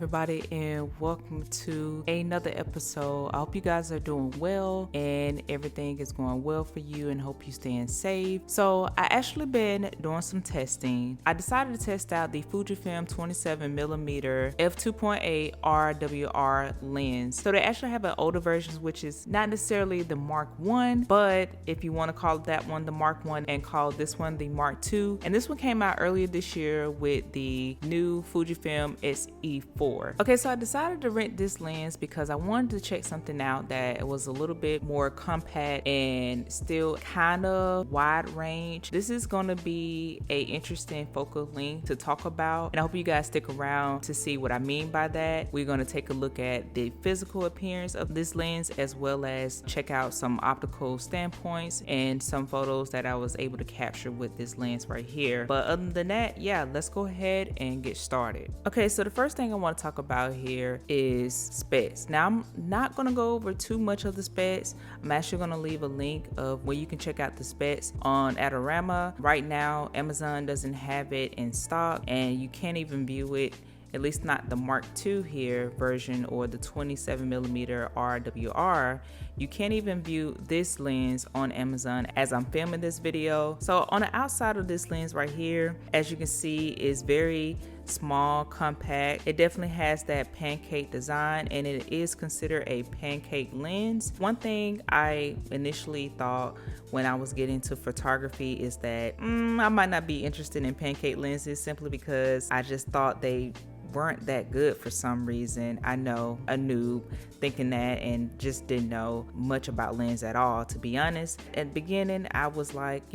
everybody, and welcome to another episode. I hope you guys are doing well and everything is going well for you, and hope you staying safe. So I actually been doing some testing. I decided to test out the Fujifilm 27mm F2.8 R WR lens. So they actually have an older version, which is not necessarily the Mark 1, but if you want to call that one the Mark 1 and call this one the Mark 2. And this one came out earlier this year with the new Fujifilm X-S10. Okay, so I decided to rent this lens because I wanted to check something out that was a little bit more compact and still kind of wide range. This is going to be a interesting focal length to talk about, and I hope you guys stick around to see what I mean by that. We're going to take a look at the physical appearance of this lens, as well as check out some optical standpoints and some photos that I was able to capture with this lens right here. But other than that, yeah, let's go ahead and get started. Okay, so the first thing I want to talk about here is specs. Now, I'm not going to go over too much of the specs. I'm actually going to leave a link of where you can check out the specs on Adorama. Right now, Amazon doesn't have it in stock, and you can't even view it, at least not the Mark II here version or the 27mm R WR. You can't even view this lens on Amazon as I'm filming this video. So on the outside of this lens right here, as you can see, is very small, compact. It definitely has that pancake design, and it is considered a pancake lens. One thing I initially thought when I was getting to photography is that I might not be interested in pancake lenses, simply because I just thought they weren't that good for some reason. I know, a noob thinking that, and just didn't know much about lens at all, to be honest. At the beginning, I was like,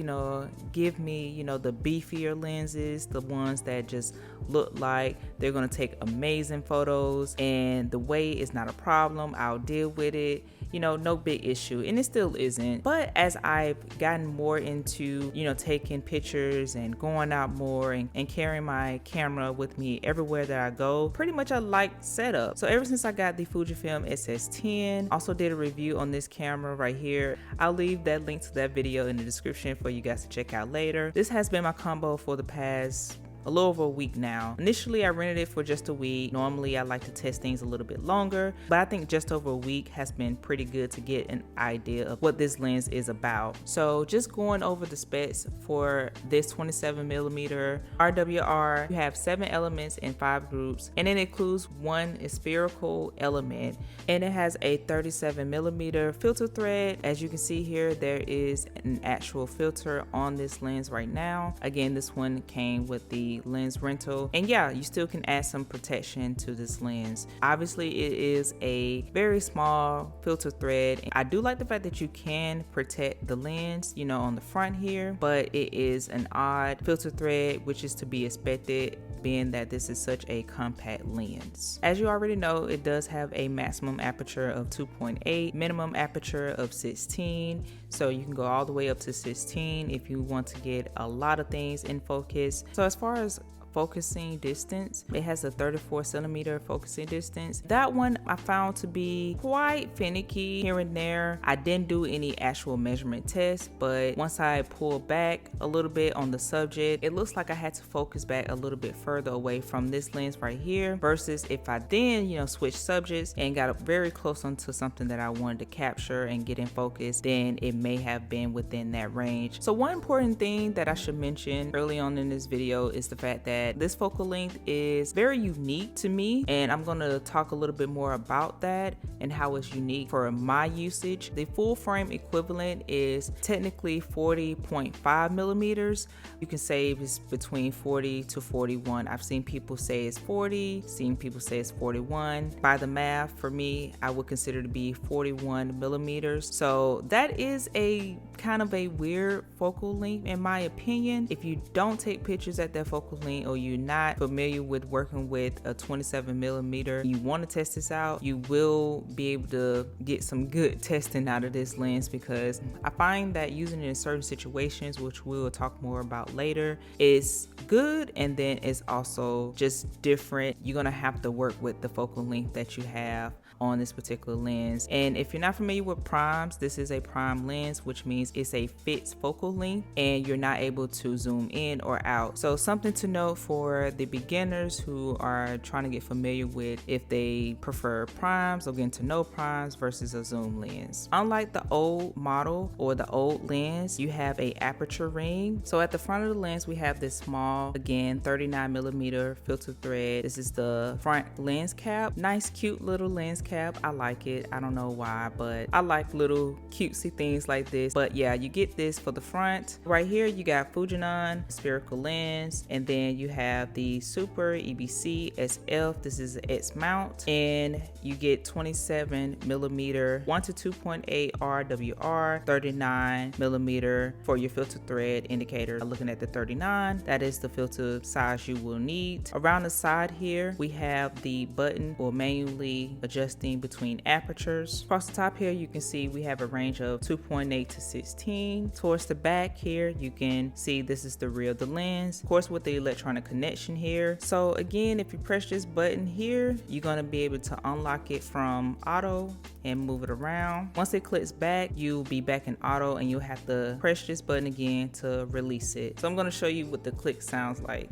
give me, the beefier lenses, the ones that just look like they're gonna take amazing photos, and the weight is not a problem. I'll deal with it. No big issue, and it still isn't. But as I've gotten more into, taking pictures and going out more and carrying my camera with me everywhere that I go, pretty much I like setup. So ever since I got the Fujifilm X-S10, also did a review on this camera right here. I'll leave that link to that video in the description for you guys to check out later. This has been my combo for the past a little over a week now. Initially, I rented it for just a week. Normally, I like to test things a little bit longer, but I think just over a week has been pretty good to get an idea of what this lens is about. So just going over the specs for this 27mm R WR, you have 7 elements in 5 groups, and it includes one spherical element, and it has a 37mm filter thread. As you can see here, there is an actual filter on this lens right now. Again, this one came with the lens rental, and yeah, you still can add some protection to this lens. Obviously, it is a very small filter thread. I do like the fact that you can protect the lens, on the front here, but it is an odd filter thread, which is to be expected, being that this is such a compact lens. As you already know, it does have a maximum aperture of 2.8, minimum aperture of 16, so you can go all the way up to 16 if you want to get a lot of things in focus. So as far as focusing distance, it has a 34cm focusing distance. That one I found to be quite finicky here and there. I didn't do any actual measurement tests, but once I pulled back a little bit on the subject, it looks like I had to focus back a little bit further away from this lens right here, versus if I then switch subjects and got very close onto something that I wanted to capture and get in focus, then it may have been within that range. So one important thing that I should mention early on in this video is the fact that this focal length is very unique to me, and I'm going to talk a little bit more about that and how it's unique for my usage. The full frame equivalent is technically 40.5 millimeters. You can say it's between 40 to 41. I've seen people say it's 40, seen people say it's 41. By the math, for me, I would consider to be 41 millimeters. So that is a kind of a weird focal length in my opinion. If you don't take pictures at that focal length, or you're not familiar with working with a 27mm, you want to test this out, you will be able to get some good testing out of this lens, because I find that using it in certain situations, which we'll talk more about later, is good, and then it's also just different. You're gonna have to work with the focal length that you have on this particular lens. And if you're not familiar with primes, this is a prime lens, which means it's a fixed focal length and you're not able to zoom in or out. So something to note for the beginners who are trying to get familiar with if they prefer primes or getting to know primes versus a zoom lens. Unlike the old model or the old lens, you have a aperture ring. So at the front of the lens, we have this small, again, 39mm filter thread. This is the front lens cap. Nice, cute little lens cap. I like it. I don't know why, but I like little cutesy things like this. But yeah, you get this for the front. Right here, you got Fujifilm spherical lens, and then you have the Super EBC SF. This is an X mount, and you get 27mm 1 to 2.8 R WR, 39mm for your filter thread indicator. Looking at the 39, that is the filter size you will need. Around the side here, we have the button for manually adjusting between apertures. Across the top here, you can see we have a range of 2.8 to 16. Towards the back here, you can see this is the rear of the lens, of course, with the electronic connection here. So again, if you press this button here, you're going to be able to unlock it from auto and move it around. Once it clicks back, you'll be back in auto, and you'll have to press this button again to release it. So I'm going to show you what the click sounds like.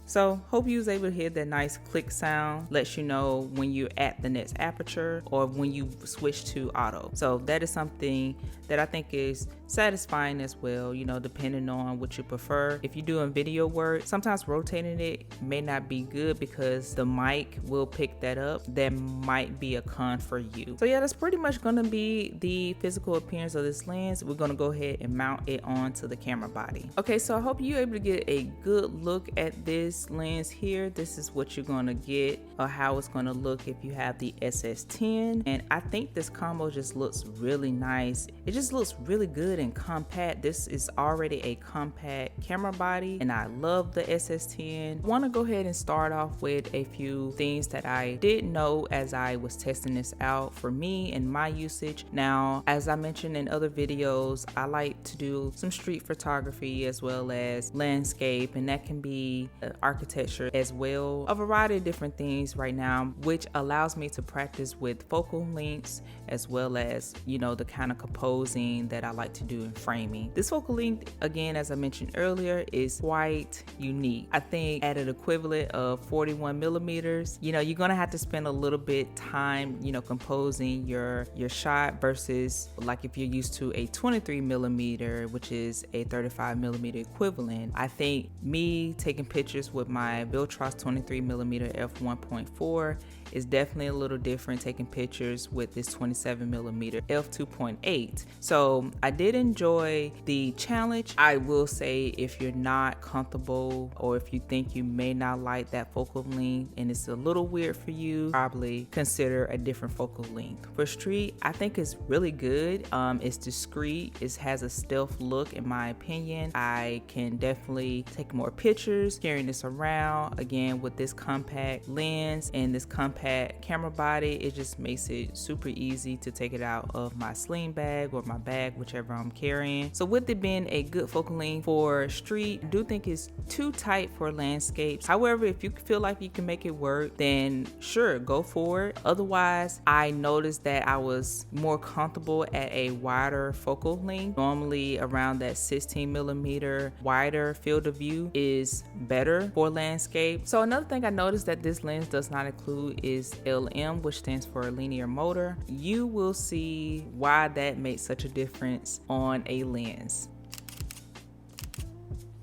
So hope you was able to hear that nice click sound. Lets you know when you're at the next aperture or when you switch to auto. So that is something that I think is satisfying as well, you know, depending on what you prefer. If you're doing video work, sometimes rotating it may not be good because the mic will pick that up. That might be a con for you. So yeah, that's pretty much gonna be the physical appearance of this lens. We're gonna go ahead and mount it onto the camera body. Okay, so I hope you're able to get a good look at this lens here. This is what you're gonna get, or how it's gonna look if you have the X-S10. And I think this combo just looks really nice. It just looks really good and compact. This is already a compact camera body, and I love the X-S10. I want to go ahead and start off with a few things that I didn't know as I was testing this out for me and my usage. Now, as I mentioned in other videos, I like to do some street photography as well as landscape, and that can be architecture as well. A variety of different things right now, which allows me to practice with focal lengths as well as, you know, the kind of composing that I like to do in framing. This focal length, again, as I mentioned earlier, is quite unique. I think at an equivalent of 41mm, you know, you're gonna have to spend a little bit time, you know, composing your shot versus like if you're used to a 23mm, which is a 35mm equivalent. I think me taking pictures with my Viltrox 23mm f1.4 is definitely a little different taking pictures with this 27mm f2.8. So I did enjoy the challenge. I will say, if you're not comfortable or if you think you may not like that focal length and it's a little weird for you, probably consider a different focal length. For street, I think it's really good. It's discreet. It has a stealth look in my opinion. I can definitely take more pictures carrying this around. Again, with this compact lens and this compact camera body, it just makes it super easy to take it out of my sling bag or my bag, whichever I'm carrying. So with it being a good focal length for street, I do think it's too tight for landscapes. However, if you feel like you can make it work, then sure, go for it. Otherwise, I noticed that I was more comfortable at a wider focal length. Normally around that 16mm wider field of view is better for landscape. So another thing I noticed that this lens does not include is LM, which stands for linear motor. You will see why that makes such a difference on a lens.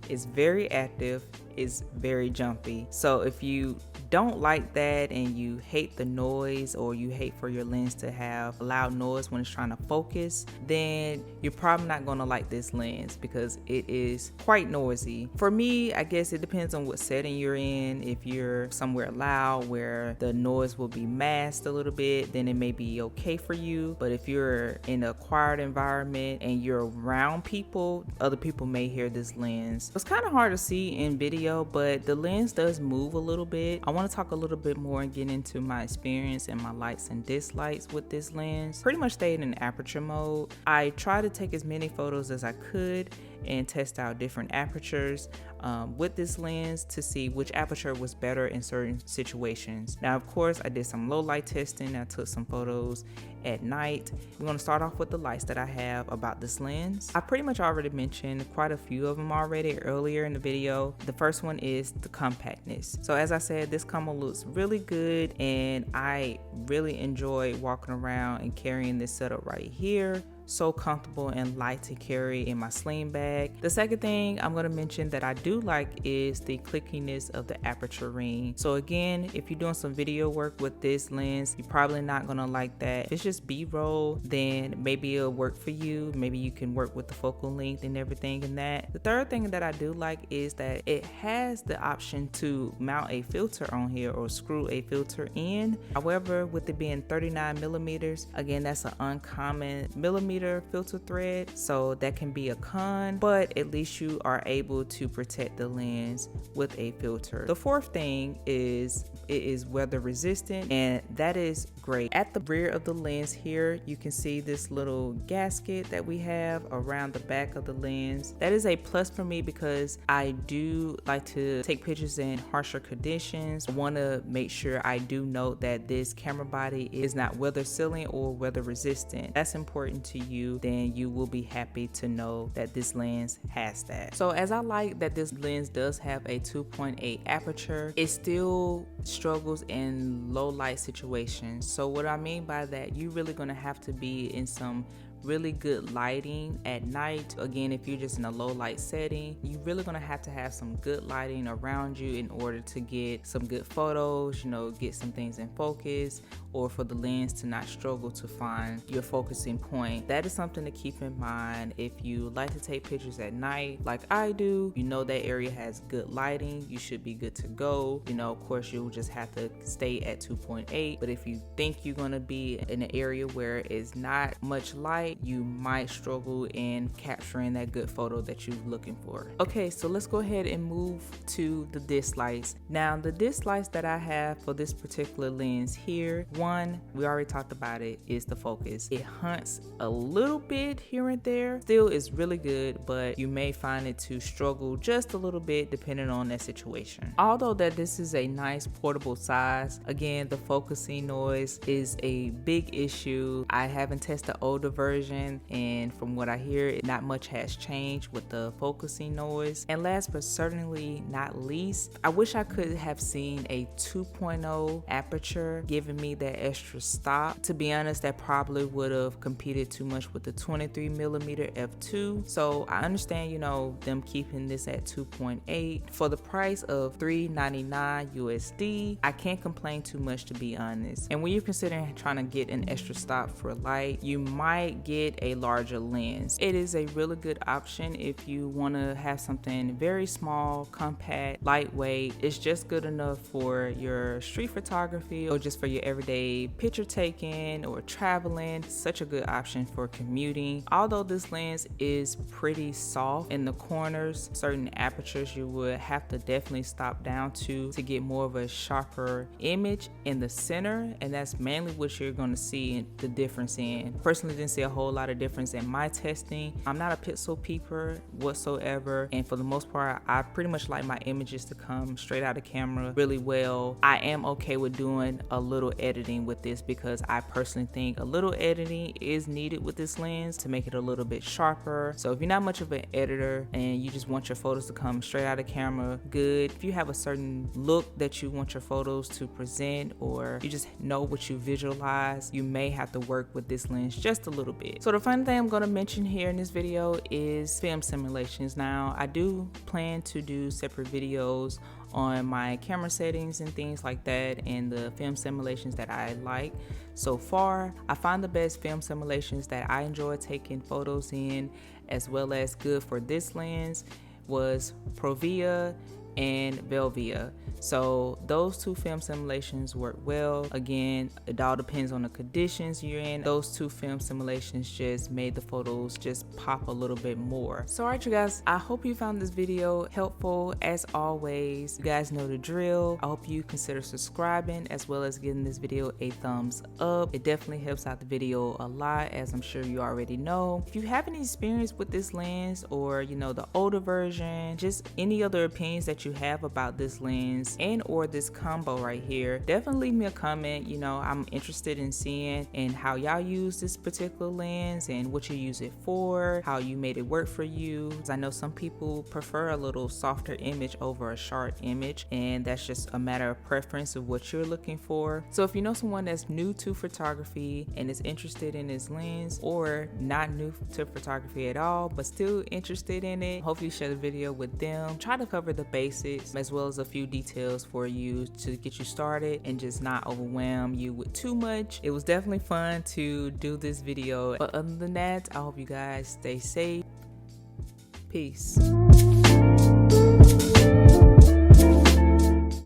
It's very active, it's very jumpy. So if you don't like that and you hate the noise, or you hate for your lens to have loud noise when it's trying to focus, then you're probably not going to like this lens because it is quite noisy. For me, I guess it depends on what setting you're in. If you're somewhere loud where the noise will be masked a little bit, then it may be okay for you. But if you're in a quiet environment and you're around people, other people may hear this lens. It's kind of hard to see in video, but the lens does move a little bit. I want to talk a little bit more and get into my experience and my likes and dislikes with this lens. Pretty much stayed in aperture mode. I tried to take as many photos as I could, and test out different apertures with this lens to see which aperture was better in certain situations. Now, of course, I did some low light testing. I took some photos at night. We're going to start off with the lights that I have about this lens. I pretty much already mentioned quite a few of them already earlier in the video. The first one is the compactness. So as I said, this camera looks really good, and I really enjoy walking around and carrying this setup right here. So comfortable and light to carry in my sling bag. The second thing I'm going to mention that I do like is the clickiness of the aperture ring. So again, if you're doing some video work with this lens, you're probably not going to like that. If it's just B-roll, then maybe it'll work for you. Maybe you can work with the focal length and everything in that. The third thing that I do like is that it has the option to mount a filter on here or screw a filter in. However, with it being 39 millimeters, again, that's an uncommon millimeter filter thread, so that can be a con, but at least you are able to protect the lens with a filter. The fourth thing is it is weather resistant, and that is great. At the rear of the lens here, you can see this little gasket that we have around the back of the lens. That is a plus for me because I do like to take pictures in harsher conditions. I want to make sure I do note that this camera body is not weather sealing or weather resistant. That's important to you. Then you will be happy to know that this lens has that. So as I like that this lens does have a 2.8 aperture, it still struggles in low light situations. So what I mean by that, you're really gonna have to be in some really good lighting at night. Again, if you're just in a low light setting, you're really gonna have to have some good lighting around you in order to get some good photos, you know, get some things in focus, or for the lens to not struggle to find your focusing point. That is something to keep in mind. If you like to take pictures at night like I do, you know that area has good lighting, you should be good to go. You know, of course, you'll just have to stay at 2.8, but if you think you're gonna be in an area where it's not much light, you might struggle in capturing that good photo that you're looking for. Okay, so let's go ahead and move to the disc lights. Now, the disc lights that I have for this particular lens here, one, we already talked about it, is the focus. It hunts a little bit here and there. Still is really good, but you may find it to struggle just a little bit depending on that situation. Although that this is a nice portable size, again, the focusing noise is a big issue. I haven't tested the older version, and from what I hear, not much has changed with the focusing noise. And last but certainly not least, I wish I could have seen a 2.0 aperture giving me that extra stop. To be honest, that probably would have competed too much with the 23mm F2. So I understand, you know, them keeping this at 2.8 for the price of $399 USD. I can't complain too much, to be honest. And when you're considering trying to get an extra stop for light, you might get a larger lens. It is a really good option if you want to have something very small, compact, lightweight. It's just good enough for your street photography or just for your everyday picture taking or traveling. It's such a good option for commuting. Although this lens is pretty soft in the corners, certain apertures you would have to definitely stop down to get more of a sharper image in the center, and that's mainly what you're going to see the difference in. Personally, didn't see a whole lot of difference in my testing. I'm not a pixel peeper whatsoever, and for the most part, I pretty much like my images to come straight out of camera really well. I am okay with doing a little editing with this because I personally think a little editing is needed with this lens to make it a little bit sharper. So if you're not much of an editor and you just want your photos to come straight out of camera, good. If you have a certain look that you want your photos to present, or you just know what you visualize, you may have to work with this lens just a little bit. So the final thing I'm going to mention here in this video is film simulations. Now, I do plan to do separate videos on my camera settings and things like that, and the film simulations that I like. So far, I find the best film simulations that I enjoy taking photos in, as well as good for this lens, was Provia, and Velvia. So those two film simulations work well. Again, it all depends on the conditions you're in. Those two film simulations just made the photos just pop a little bit more. So alright you guys, I hope you found this video helpful. As always, you guys know the drill. I hope you consider subscribing as well as giving this video a thumbs up. It definitely helps out the video a lot, as I'm sure you already know. If you have any experience with this lens, or you know, the older version, just any other opinions that you have about this lens and or this combo right here, definitely leave me a comment. You know, I'm interested in seeing and how y'all use this particular lens and what you use it for, how you made it work for you. I know some people prefer a little softer image over a sharp image, and that's just a matter of preference of what you're looking for. So if you know someone that's new to photography and is interested in this lens, or not new to photography at all but still interested in it, hopefully share the video with them. Try to cover the basics as well as a few details for you to get you started and just not overwhelm you with too much. It was definitely fun to do this video, but other than that, I hope you guys stay safe. Peace.